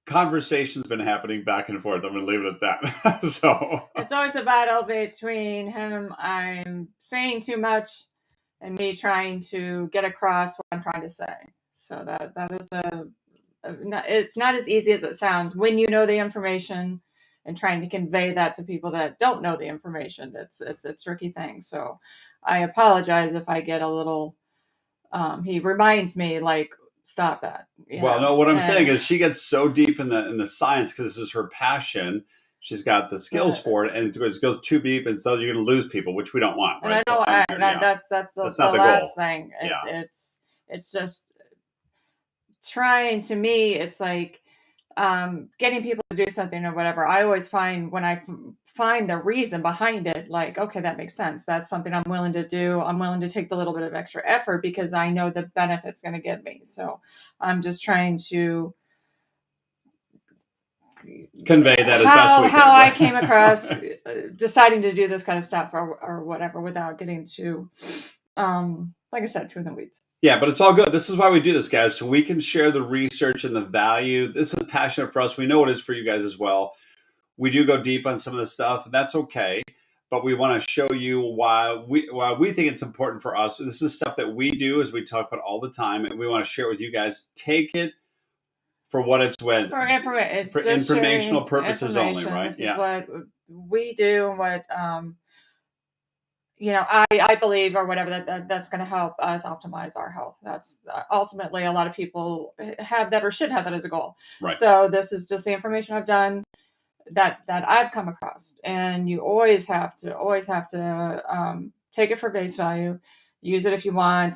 conversation's been happening back and forth. I'm going to leave it at that. So it's always a battle between him. I'm saying too much, and me trying to get across what I'm trying to say. So that is it's not as easy as it sounds when you know the information, and trying to convey that to people that don't know the information. It's a tricky thing. So I apologize if I get a little. He reminds me, like, stop that. Well, no, what I'm saying is she gets so deep in the science because this is her passion. She's got the skills for it, and it goes too deep, and so you're going to lose people, which we don't want. Right? And I know that's the last thing. It's just trying. To me, it's like getting people to do something or whatever. I always find when I find the reason behind it, like, okay, that makes sense. That's something I'm willing to do. I'm willing to take the little bit of extra effort because I know the benefit's going to get me. So I'm just trying to convey that as best we can. How I came across deciding to do this kind of stuff or whatever without getting too, like I said, too in the weeds. Yeah, but it's all good. This is why we do this, guys, so we can share the research and the value. This is passionate for us. We know it is for you guys as well. We do go deep on some of this stuff. That's okay. But we want to show you why we think it's important for us. This is stuff that we do, as we talk about all the time, and we want to share it with you guys. Take it for what it's with. For informational purposes only, right? This is what we do, and what I believe, or whatever, that's going to help us optimize our health. That's ultimately, a lot of people have that or should have that as a goal. Right. So this is just the information I've done that I've come across, and you always have to take it for face value, use it if you want.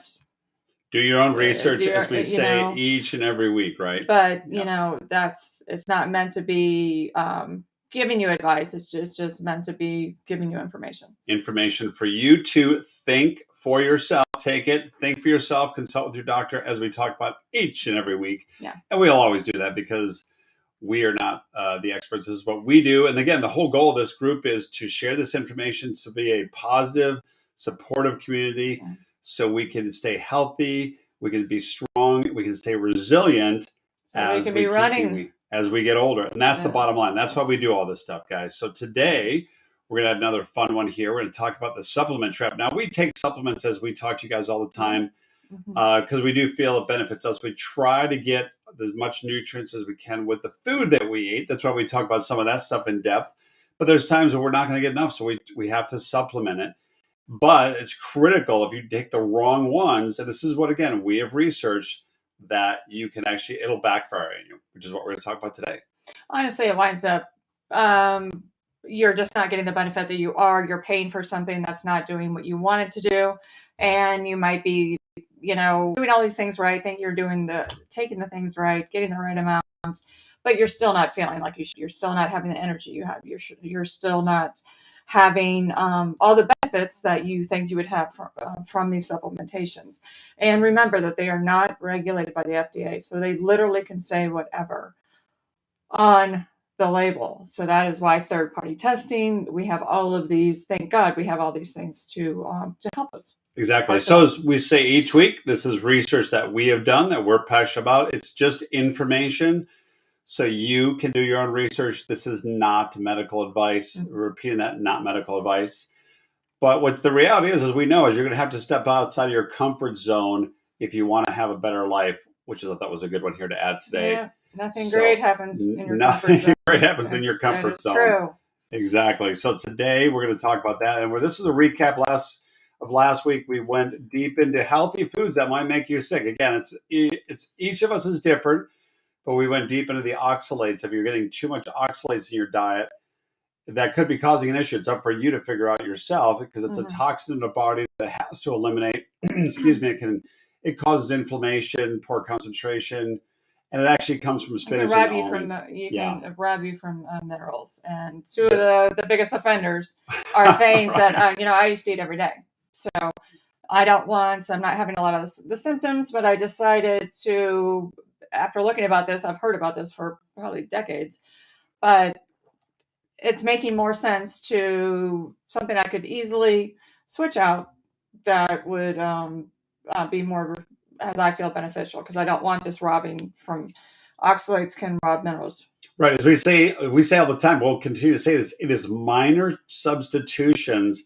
Do your own research, as we say, each and every week, right? But it's not meant to be giving you advice. It's just meant to be giving you information for you to think for yourself. Take it, think for yourself, consult with your doctor, as we talk about each and every week. Yeah. And we'll always do that because we are not the experts. This is what we do. And again, the whole goal of this group is to share this information, to be a positive, supportive community, so we can stay healthy, we can be strong, we can stay resilient, so we can be running as we get older. And that's the bottom line. That's why we do all this stuff, guys. So today, we're going to have another fun one here. We're going to talk about the supplement trap. Now, we take supplements, as we talk to you guys all the time, because we do feel it benefits us. We try to get as much nutrients as we can with the food that we eat. That's why we talk about some of that stuff in depth. But there's times where we're not going to get enough, so we have to supplement it. But it's critical if you take the wrong ones. And this is what, again, we have researched that you can actually, it'll backfire on you, which is what we're going to talk about today. Honestly, it winds up, you're just not getting the benefit that you're paying for something that's not doing what you want it to do. And you might be, doing all these things right, think you're taking the things right, getting the right amounts, but you're still not feeling like you should. You're still not having the energy you have. You're still not having all the benefits that you think you would have from these supplementations. And remember that they are not regulated by the FDA. So they literally can say whatever on the label. So that is why third-party testing, we have all of these, thank God we have all these things to help us. Exactly. So as we say each week, this is research that we have done, that we're passionate about. It's just information. So you can do your own research. This is not medical advice. Repeating that, not medical advice. But what the reality is we know is you're going to have to step outside of your comfort zone if you want to have a better life, which I thought was a good one here to add today. Yeah, nothing great happens in your comfort zone. Nothing great happens in your comfort zone. True. Exactly. So today we're going to talk about that. And this is a recap of last week. We went deep into healthy foods that might make you sick. Again, it's each of us is different. But we went deep into the oxalates. If you're getting too much oxalates in your diet, that could be causing an issue. It's up for you to figure out yourself, because it's a toxin in the body that has to eliminate. Excuse me. It causes inflammation, poor concentration, and it actually comes from spinach and almonds. Can rob you from minerals. And two of the biggest offenders are things that I used to eat every day. So I'm not having a lot of the symptoms, but I decided to. After looking about this, I've heard about this for probably decades, but it's making more sense to something I could easily switch out that would be more, as I feel, beneficial, because I don't want this robbing from Oxalates can rob minerals. Right. As we say all the time, we'll continue to say this. It is minor substitutions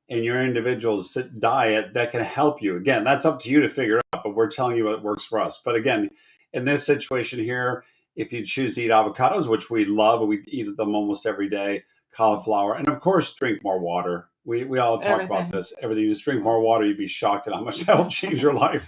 in your individual's diet that can help you. Again, that's up to you to figure out, but we're telling you what works for us. But again, in this situation here, if you choose to eat avocados, which we love, we eat them almost every day, cauliflower, and of course, drink more water. We all talk about this. Everything. You just drink more water, you'd be shocked at how much that will change your life.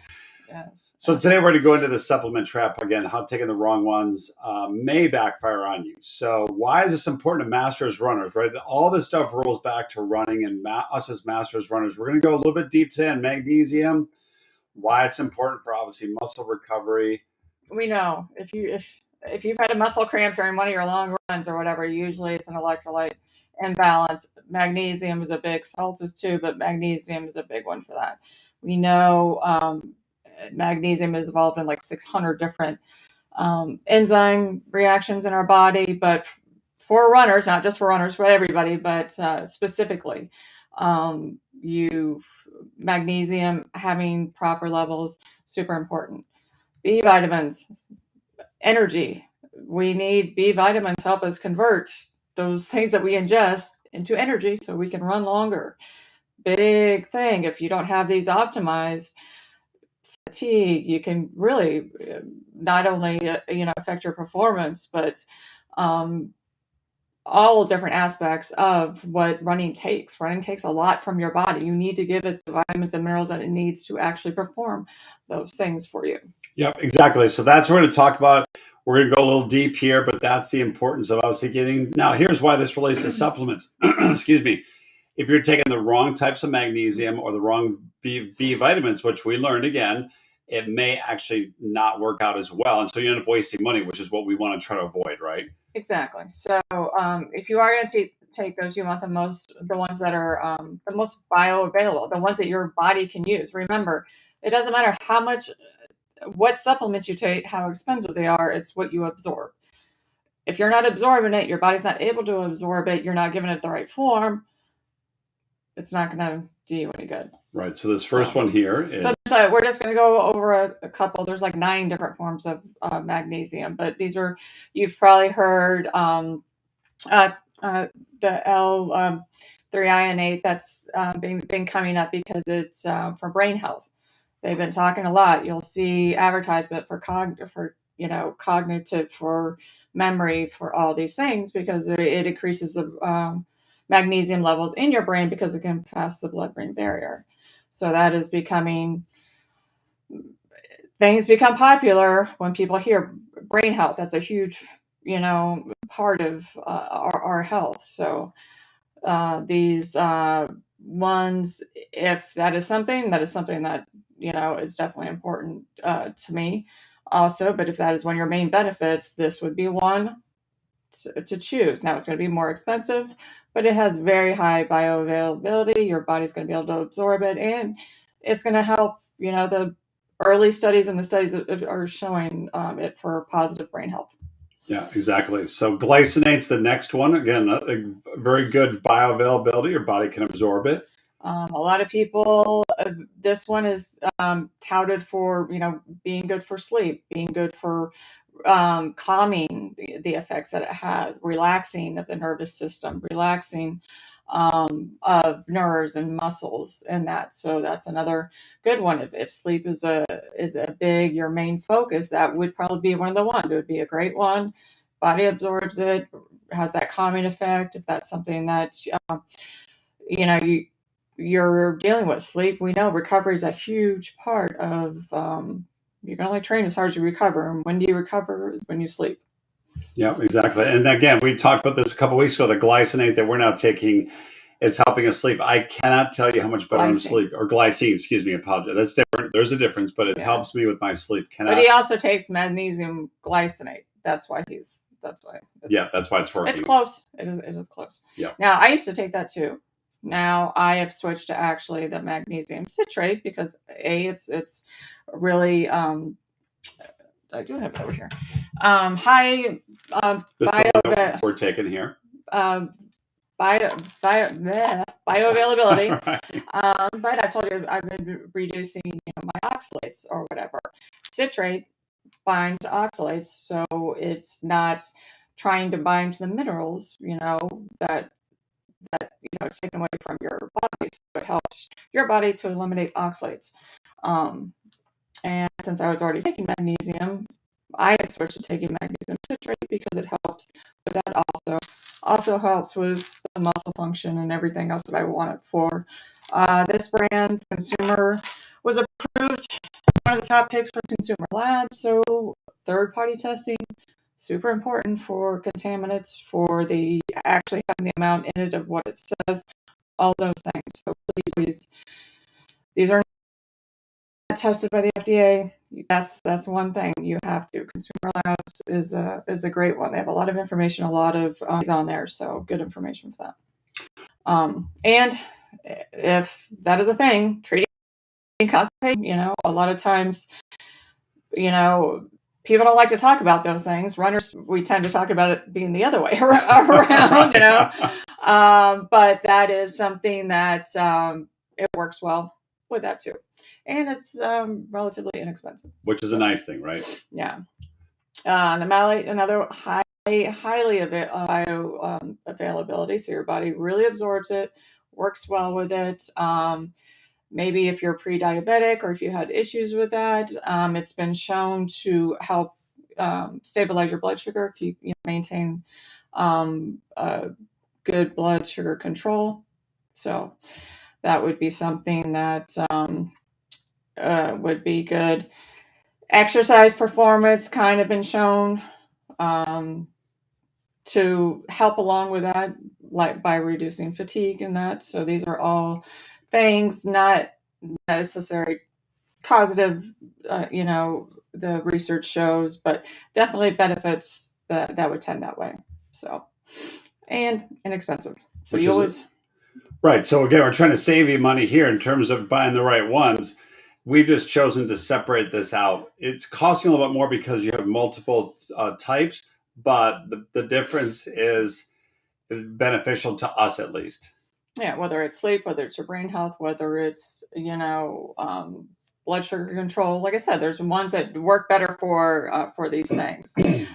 Yes. So today we're going to go into the supplement trap again. How taking the wrong ones may backfire on you. So why is this important to master as runners, right? All this stuff rolls back to running and us as masters runners. We're going to go a little bit deep today on magnesium, why it's important for obviously muscle recovery. We know if you've had a muscle cramp during one of your long runs or whatever, usually it's an electrolyte imbalance. Magnesium is a big, salt is too, but magnesium is a big one for that. We know magnesium is involved in like 600 different enzyme reactions in our body, but for runners, not just for runners, for everybody, but specifically, magnesium having proper levels, super important. B vitamins, energy. We need B vitamins to help us convert those things that we ingest into energy so we can run longer. Big thing. If you don't have these optimized, fatigue, you can really not only affect your performance, but all different aspects of what running takes. Running takes a lot from your body. You need to give it the vitamins and minerals that it needs to actually perform those things for you. Yep, exactly. So that's what we're going to talk about. We're going to go a little deep here, but that's the importance of obviously getting. Now, here's why this relates to supplements. Excuse me. If you're taking the wrong types of magnesium or the wrong B vitamins, which we learned again, it may actually not work out as well. And so you end up wasting money, which is what we want to try to avoid, right? Exactly. So if you are going to take those, you want the ones that are the most bioavailable, the ones that your body can use. Remember, it doesn't matter what supplements you take, how expensive they are, it's what you absorb. If you're not absorbing it, your body's not able to absorb it, you're not giving it the right form, it's not going to do you any good. Right. So this first one here is... So we're just going to go over a couple. There's like 9 different forms of magnesium, but these are, you've probably heard the L3-ionate that's been coming up because it's for brain health. They've been talking a lot. You'll see advertisement for cognitive, for memory, for all these things because it increases the magnesium levels in your brain because it can pass the blood-brain barrier. So that is things become popular when people hear brain health. That's a huge, part of our health. So these ones, if that is something that is definitely important to me also. But if that is one of your main benefits, this would be one to choose. Now it's going to be more expensive, but it has very high bioavailability. Your body's going to be able to absorb it, and it's going to help. The early studies and the studies that are showing it for positive brain health. Yeah, exactly. So glycinate's the next one. Again, a very good bioavailability. Your body can absorb it. A lot of people, this one is touted for, being good for sleep, being good for calming the effects that it has, relaxing of the nervous system, relaxing of nerves and muscles and that. So that's another good one. If sleep is a big, your main focus, that would probably be one of the ones. It would be a great one. Body absorbs it, has that calming effect. If that's something that, you're dealing with sleep, we know recovery is a huge part of, you can only train as hard as you recover. And when do you recover? Is when you sleep. Yeah, exactly. And again, we talked about this a couple of weeks ago. The glycinate that we're now taking is helping us sleep. I cannot tell you how much better I'm sleep, or glycine, excuse me, apologize. That's different. There's a difference, but it helps me with my sleep. But he also takes magnesium glycinate. That's why that's why it's working. It's close. It is close. Yeah. Now I used to take that too. Now I have switched to actually the magnesium citrate because it's really I do have it over here. High this is the one that we're taking here. Bioavailability. Right. But I told you I've been reducing my oxalates or whatever. Citrate bind to oxalates, so it's not trying to bind to the minerals, that it's taken away from your body. So it helps your body to eliminate oxalates. And since I was already taking magnesium, I switched to taking magnesium citrate because it helps with that also. Also helps with the muscle function and everything else that I want it for. This brand, Consumer, was approved, one of the top picks for Consumer Labs. So third-party testing, super important for contaminants, for the actually having the amount in it of what it says, all those things. So please, these are not tested by the FDA. That's one thing you have to. Consumer Labs is a great one. They have a lot of information, a lot of on there, so good information for that. And if that is a thing, treating constipation, a lot of times, people don't like to talk about those things. Runners, we tend to talk about it being the other way around, but that is something that it works well with that too. And it's relatively inexpensive. Which is a nice thing, right? Yeah. The malate, another highly availability. So your body really absorbs it, works well with it. Maybe if you're pre-diabetic or if you had issues with that, it's been shown to help stabilize your blood sugar, maintain good blood sugar control. So that would be something that would be good. Exercise performance kind of been shown to help along with that, like by reducing fatigue and that. So these are all things not necessarily causative, the research shows, but definitely benefits that would tend that way. So, and inexpensive. So you always... Right. So again, we're trying to save you money here in terms of buying the right ones. We've just chosen to separate this out. It's costing a little bit more because you have multiple types, but the difference is beneficial to us at least. Yeah, whether it's sleep, whether it's your brain health, whether it's, blood sugar control. Like I said, there's ones that work better for these things. This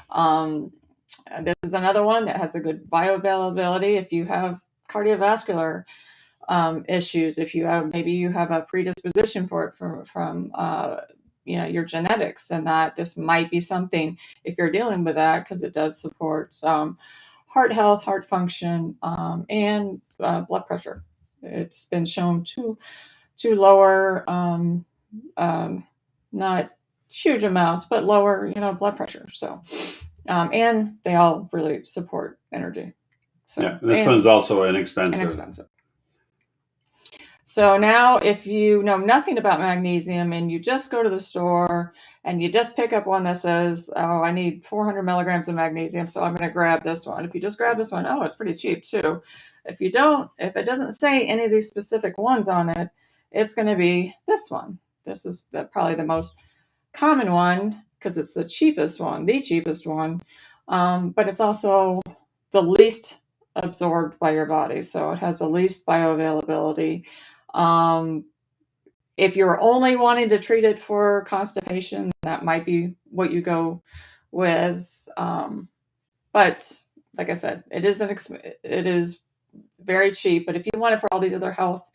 is another one that has a good bioavailability. If you have cardiovascular issues, if you have a predisposition for it from your genetics, and that this might be something if you're dealing with that, because it does support heart health, heart function, and blood pressure. It's been shown to lower not huge amounts, but lower blood pressure. So and they all really support energy. So yeah, this one's also inexpensive. So now if you know nothing about magnesium and you just go to the store and you just pick up one that says, oh, I need 400 milligrams of magnesium, so I'm going to grab this one. If you just grab this one, oh, it's pretty cheap too. If it doesn't say any of these specific ones on it, it's going to be this one. This is probably the most common one because it's the cheapest one, but it's also the least absorbed by your body. So it has the least bioavailability. If you're only wanting to treat it for constipation, that might be what you go with. But like I said, it is very cheap. But if you want it for all these other health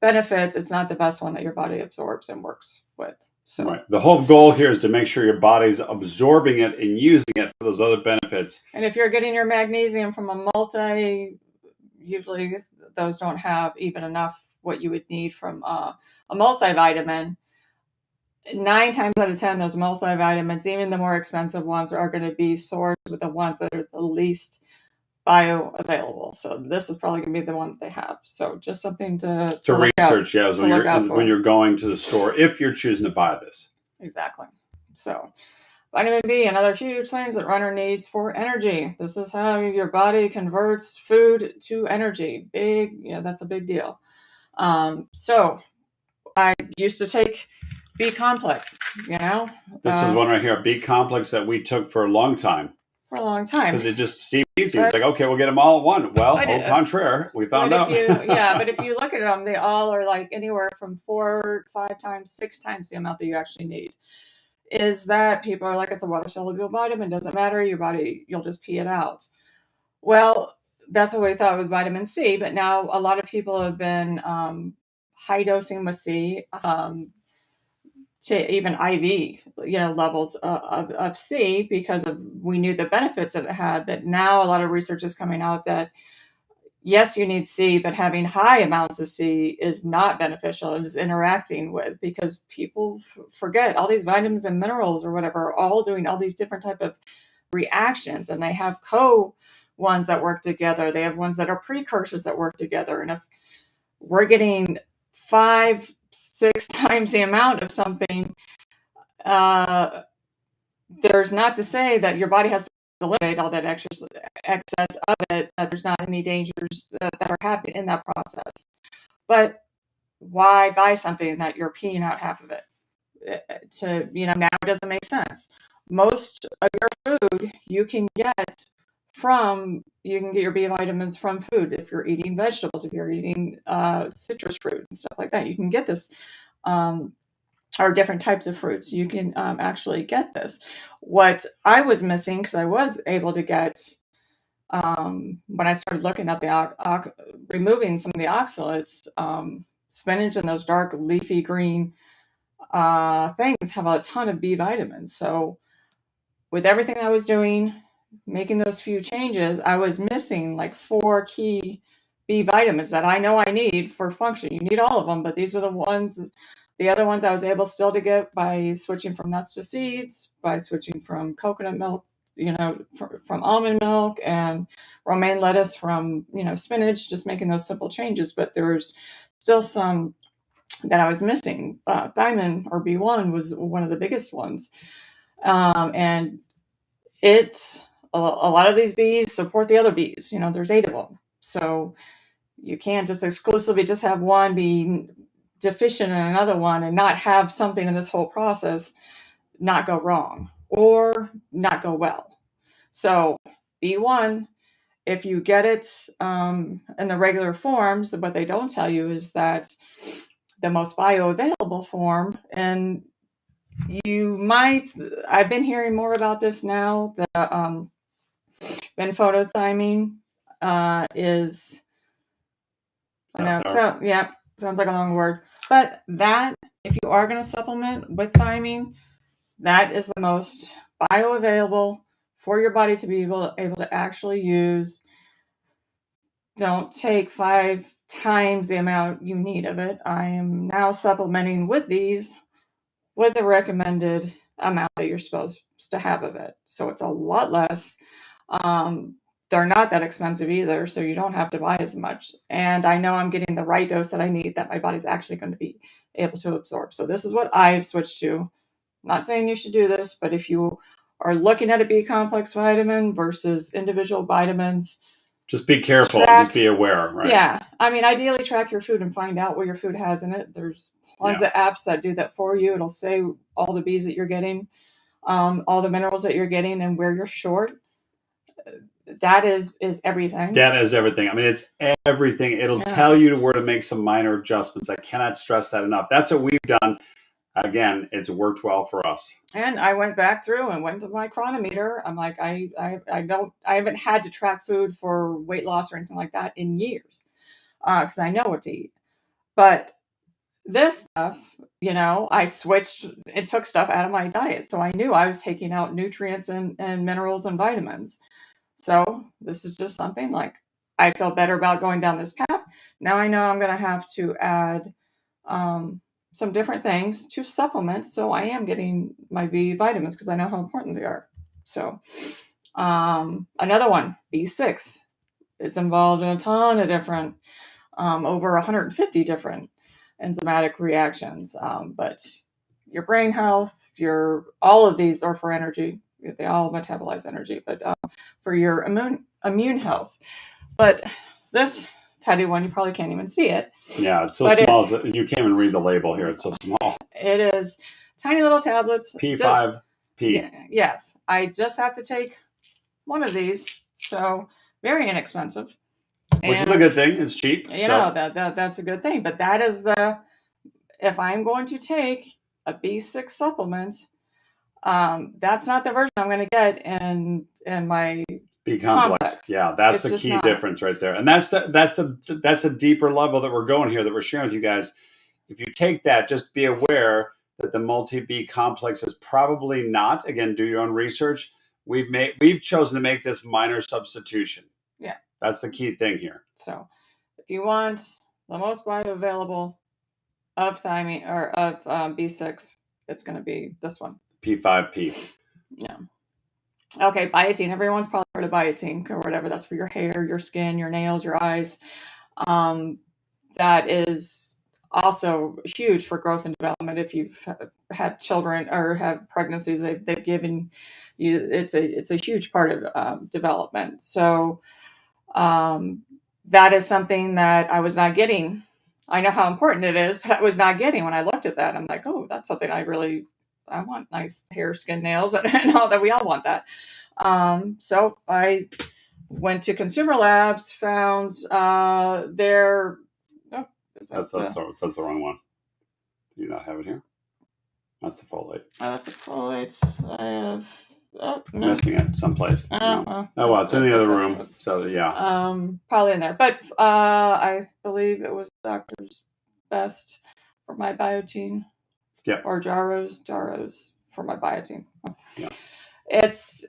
benefits, it's not the best one that your body absorbs and works with. So right. The whole goal here is to make sure your body's absorbing it and using it for those other benefits. And if you're getting your magnesium from a usually those don't have even enough what you would need from a multivitamin. 9 times out of 10, those multivitamins, even the more expensive ones, are going to be sourced with the ones that are the least bioavailable. So this is probably going to be the one that they have. So just something to research, when you're going to the store, if you're choosing to buy this. Exactly. So vitamin B, another huge thing that runner needs for energy. This is how your body converts food to energy. That's a big deal. So I used to take B complex, This was one right here, a B complex that we took for a long time. Because it just seemed easy. It's like, okay, we'll get them all at one. Well, au contraire, we found out. But if you look at them, they all are like anywhere from 4, 5 times, 6 times the amount that you actually need. is that people are like, it's a water soluble vitamin, doesn't matter, your body, you'll just pee it out. Well, that's what we thought with vitamin C, but now a lot of people have been high dosing with C, to even IV, levels of C, because we knew the benefits that it had. That now a lot of research is coming out that yes, you need C, but having high amounts of C is not beneficial and is interacting with, because people forget all these vitamins and minerals or whatever are all doing all these different type of reactions, and they have ones that work together. They have ones that are precursors that work together. And if we're getting 5-6 times the amount of something, there's not to say that your body has to eliminate all that excess of it, that there's not any dangers that are happening in that process. But why buy something that you're peeing out half of it? Now it doesn't make sense. Most of your food you can get your B vitamins from food. If you're eating vegetables, if you're eating citrus fruit and stuff like that, you can get this, or different types of fruits. You can actually get this. What I was missing, because I was able to get, when I started looking at removing some of the oxalates, spinach and those dark leafy green things have a ton of B vitamins. So with everything I was doing, making those few changes, I was missing like 4 key B vitamins that I know I need for function. You need all of them, but these are the other ones I was able still to get by switching from nuts to seeds, by switching from coconut milk, from almond milk, and romaine lettuce from, spinach, just making those simple changes. But there's still some that I was missing. Thiamine, or B1, was one of the biggest ones. And a lot of these bees support the other bees. There's 8 of them. So you can't just exclusively just have one be deficient in another one and not have something in this whole process not go wrong or not go well. So B1, if you get it in the regular forms, what they don't tell you is that the most bioavailable form, and I've been hearing more about this now, the benphotothiamine is, I know, sounds like a long word, but that, if you are going to supplement with thiamine, that is the most bioavailable for your body to be able to actually use. Don't take 5 times the amount you need of it. I am now supplementing with these with the recommended amount that you're supposed to have of it. So it's a lot less. They're not that expensive either, so you don't have to buy as much. And I know I'm getting the right dose that I need, that my body's actually going to be able to absorb. So this is what I've switched to. I'm not saying you should do this, but if you are looking at a B complex vitamin versus individual vitamins, just be careful. Just be aware, right? Yeah. I mean, ideally track your food and find out what your food has in it. There's tons of apps that do that for you. It'll say all the Bs that you're getting, all the minerals that you're getting, and where you're short. That is everything. That is everything. I mean, it's everything. It'll tell you where to make some minor adjustments. I cannot stress that enough. That's what we've done. Again, it's worked well for us. And I went back through and went to my chronometer. I'm like, I haven't had to track food for weight loss or anything like that in years, because I know what to eat. But this stuff, I switched and took stuff out of my diet. So I knew I was taking out nutrients and minerals and vitamins. So this is just something like, I felt better about going down this path. Now I know I'm going to have to add some different things to supplement, so I am getting my B vitamins because I know how important they are. So another one, B6, is involved in a ton of different, over 150 different enzymatic reactions. But your brain health, all of these are for energy. They all metabolize energy, but for your immune health. But this teddy one, you probably can't even see it. Yeah, it's so small. You can't even read the label here. It's so small. It is tiny little tablets. P5P. Yes, I just have to take one of these. So very inexpensive. Which is a good thing. It's cheap. That's a good thing. But that is if I'm going to take a B6 supplement, That's not the version I'm going to get in my B complex. Yeah, that's the key difference right there. And that's a deeper level that we're going here, that we're sharing with you guys. If you take that, just be aware that the multi-B complex is probably not. Again, do your own research. We've chosen to make this minor substitution. Yeah, that's the key thing here. So, if you want the most bioavailable of thiamine or of B6, it's going to be this one. P5P. Yeah. Okay, biotin. Everyone's probably heard of biotin or whatever. That's for your hair, your skin, your nails, your eyes. That is also huge for growth and development. If you've had children or have pregnancies, they've given you. It's a huge part of development. So that is something that I was not getting. I know how important it is, but I was not getting when I looked at that. I'm like, oh, that's something I want nice hair, skin, nails, and all that. We all want that. So I went to Consumer Labs, found their. Oh, that's the wrong one. Do you not have it here? That's the folate. That's the folate. I have. Oh, no. Missing it someplace. Oh well, it's in the other room. So yeah. Probably in there, but I believe it was Doctor's Best for my biotin. Yeah. Or Jarrows for my biotin. Yeah. It's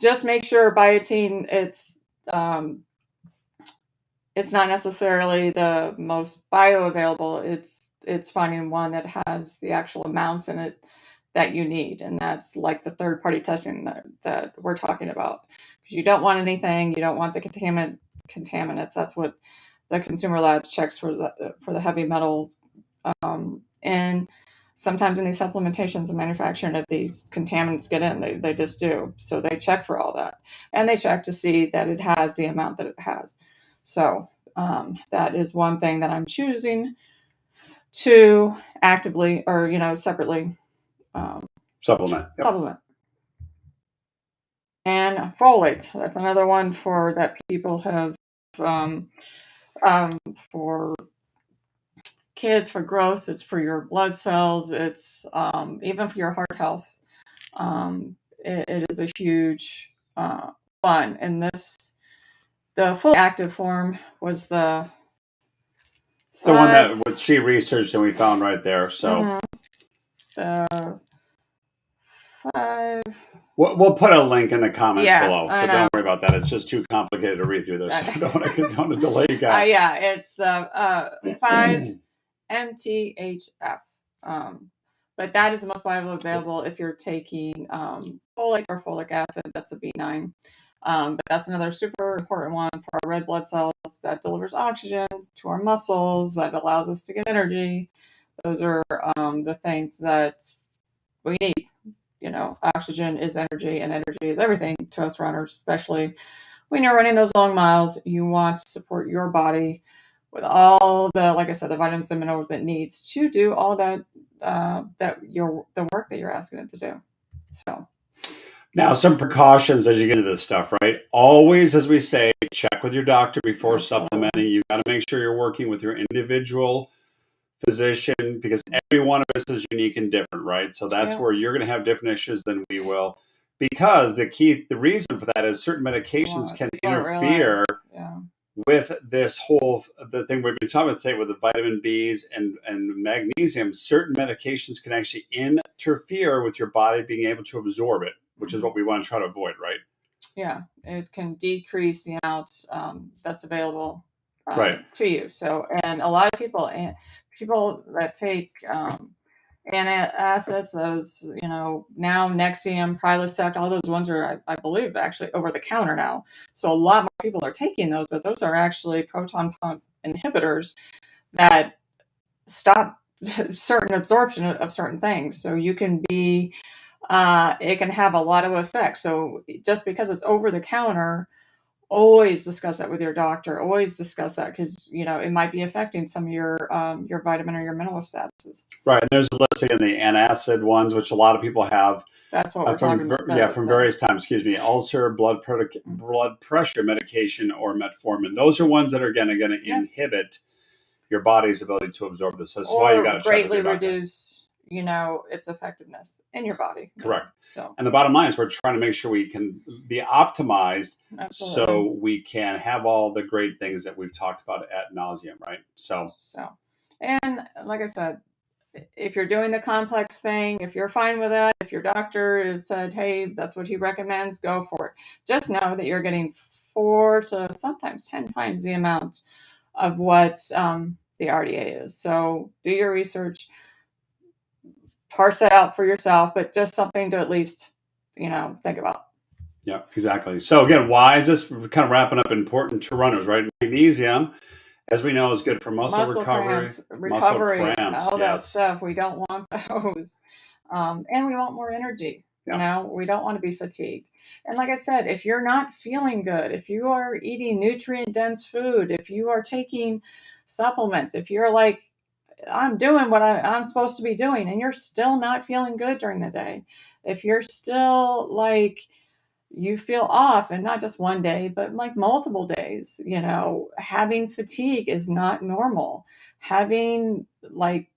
just make sure biotin. It's not necessarily the most bioavailable. It's finding one that has the actual amounts in it that you need, and that's like the third-party testing that we're talking about. Because you don't want anything, you don't want the contaminants. That's what the Consumer Labs checks for the heavy metal, and sometimes in these supplementations and manufacturing of these contaminants get in, they just do. So they check for all that, and they check to see that it has the amount that it has. So that is one thing that I'm choosing to actively or separately supplement. Yep. Supplement. And folate. That's another one for that people have for kids, for growth. It's for your blood cells. It's even for your heart health. It is a huge one. And the full active form was the one that what she researched and we found right there. So the 5. We'll put a link in the comments below, so don't worry about that. It's just too complicated to read through this. So I don't want to delay you guys. Yeah, it's the 5 MTHF. But that is the most bioavailable if you're taking folate or folic acid. That's a B9. But that's another super important one for our red blood cells that delivers oxygen to our muscles, that allows us to get energy. Those are the things that we need. Oxygen is energy, and energy is everything to us runners, especially when you're running those long miles. You want to support your body with all the, like I said, the vitamins and minerals it needs to do all that, the work that you're asking it to do. So. Now, some precautions as you get into this stuff, right? Always, as we say, check with your doctor before supplementing. You got to make sure you're working with your individual physician, because every one of us is unique and different, right? So that's where you're going to have different issues than we will, because the reason for that is certain medications can interfere with this the thing we've been talking about today with the vitamin B's and magnesium. Certain medications can actually interfere with your body being able to absorb it, which is what we want to try to avoid, right? Yeah, it can decrease the amount that's available to you. So, and a lot of people that take antacids, those, now Nexium, Prilosec, all those ones are, I believe, actually over the counter now. So a lot more people are taking those, but those are actually proton pump inhibitors that stop certain absorption of certain things. So you can be, it can have a lot of effects. So just because it's over the counter, always discuss that with your doctor. Always discuss that, because it might be affecting some of your vitamin or your mineral statuses. Right, and there's a listing in the antacid ones, which a lot of people have. That's what we're talking about. From various times. Excuse me, ulcer, blood pressure medication, or metformin. Those are ones that are going to inhibit your body's ability to absorb this. So that's why you got to greatly reduce its effectiveness in your body. Correct. So, and the bottom line is we're trying to make sure we can be optimized absolutely. so we can have all the great things that we've talked about ad nauseum, right? So, and like I said, if you're doing the complex thing, if you're fine with that, if your doctor has said, hey, that's what he recommends, go for it. Just know that you're getting 4 to sometimes 10 times the amount of what the RDA is. So do your research, parse it out for yourself, but just something to at least, think about. yeah, exactly. So again, why is this kind of wrapping up important to runners, right? Magnesium, as we know, is good for muscle recovery, muscle cramps, all that yes. stuff. We don't want those. And we want more energy. Yeah. We don't want to be fatigued. And like I said, if you're not feeling good, if you are eating nutrient dense food, if you are taking supplements, if you're like, I'm doing what I'm supposed to be doing, and you're still not feeling good during the day, if you're still like, you feel off, and not just one day, but like multiple days, having fatigue is not normal. Having like,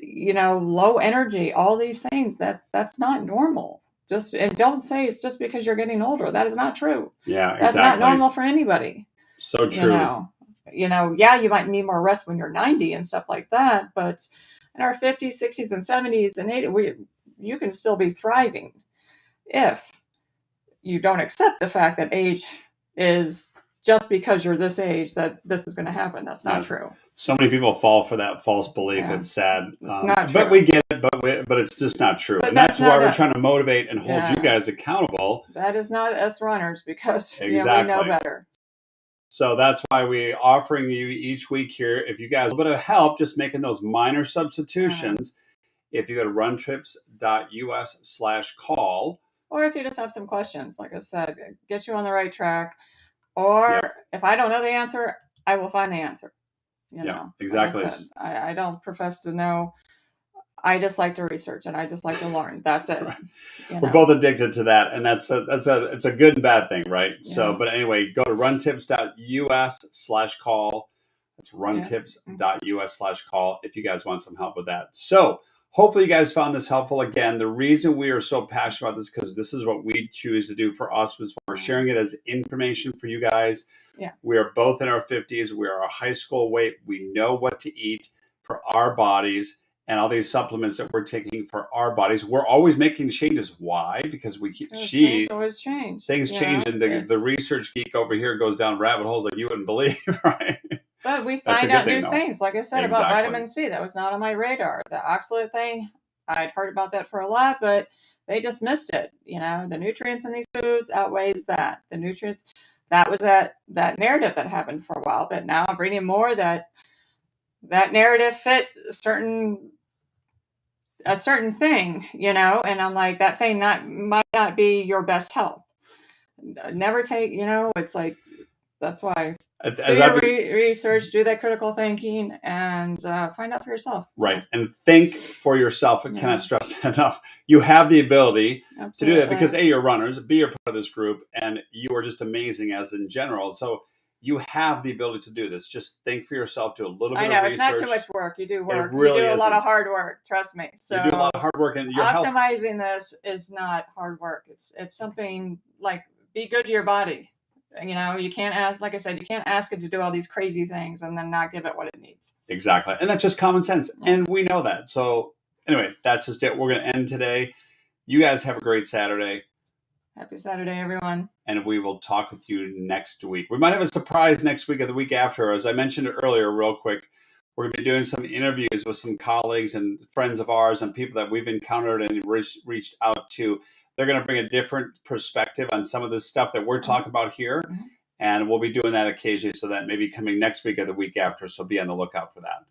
low energy, all these things, that's not normal. And don't say it's just because you're getting older. That is not true. Yeah, That's not normal for anybody. So true. Yeah, you might need more rest when you're 90 and stuff like that, but in our 50s, 60s, and 70s and 80s, you can still be thriving if you don't accept the fact that age is just because you're this age that this is going to happen. That's not true. So many people fall for that false belief. Yeah. It's sad. It's not true. But we get it, but it's just not true. And that's why we're trying to motivate and hold you guys accountable. That is not us runners, because we know better. So that's why we're offering you each week here, if you guys a little bit of help, just making those minor substitutions, if you go to runtrips.us/call. Or if you just have some questions, like I said, get you on the right track. Or if I don't know the answer, I will find the answer. Exactly. Like I don't profess to know. I just like to research, and I just like to learn. That's it. Right. We're both addicted to that, and it's a good and bad thing, right? Yeah. So, but anyway, go to runtips.us/call. That's runtips.us/call if you guys want some help with that. So hopefully you guys found this helpful. Again, the reason we are so passionate about this, because this is what we choose to do for us, was we're sharing it as information for you guys. Yeah. We are both in our 50s. We are a high school weight. We know what to eat for our bodies, and all these supplements that we're taking for our bodies. We're always making changes. Why? Because we keep things always change. Things change, and the research geek over here goes down rabbit holes like you wouldn't believe, right? But we find out new things, like I said, about vitamin C. That was not on my radar. The oxalate thing, I'd heard about that for a lot, but they just missed it. The nutrients in these foods outweighs that. The nutrients, that was that narrative that happened for a while. But now I'm bringing more that narrative fit a certain thing, and I'm like, that thing might not be your best health. Never take, it's like, that's why. Do your research, do that critical thinking, and find out for yourself. Right. And think for yourself. I cannot stress that enough. You have the ability to do that because A, you're runners, B, you're part of this group, and you are just amazing as in general. So you have the ability to do this. Just think for yourself, do a little bit of research. It's not too much work. You do work. It really you do a lot of hard work. Trust me. So you do a lot of hard work, and your optimizing this is not hard work. It's something like, be good to your body. You can't ask, like I said, you can't ask it to do all these crazy things and then not give it what it needs. Exactly. And that's just common sense. Yeah. And we know that. So anyway, that's just it. We're going to end today. You guys have a great Saturday. Happy Saturday, everyone. And we will talk with you next week. We might have a surprise next week or the week after. As I mentioned earlier, real quick, we're going to be doing some interviews with some colleagues and friends of ours and people that we've encountered and reached out to. They're going to bring a different perspective on some of this stuff that we're talking about here. Mm-hmm. And we'll be doing that occasionally. So that may be coming next week or the week after. So be on the lookout for that.